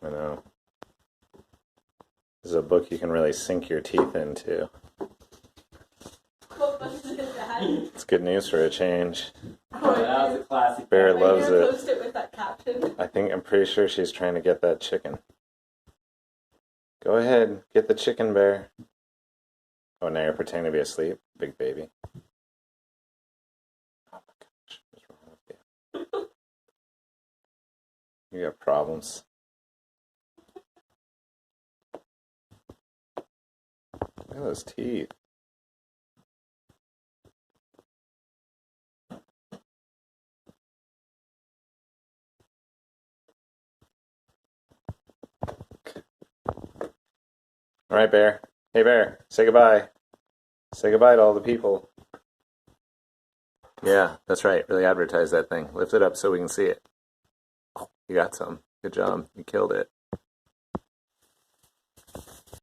I know. This is a book you can really sink your teeth into. What book is it, Dad? It's good news for a change. Oh, That was a classic. Bear Are you loves gonna it. post it with that caption? I'm pretty sure she's trying to get that chicken. Go ahead, get the chicken, Bear. Oh, now you're pretending to be asleep, big baby. Oh my gosh, what's wrong with you? You got problems. Look at those teeth. All right, Bear. Hey, Bear, say goodbye. Say goodbye to all the people. Yeah, that's right. Really advertise that thing. Lift it up so we can see it. Oh, you got some. Good job. You killed it.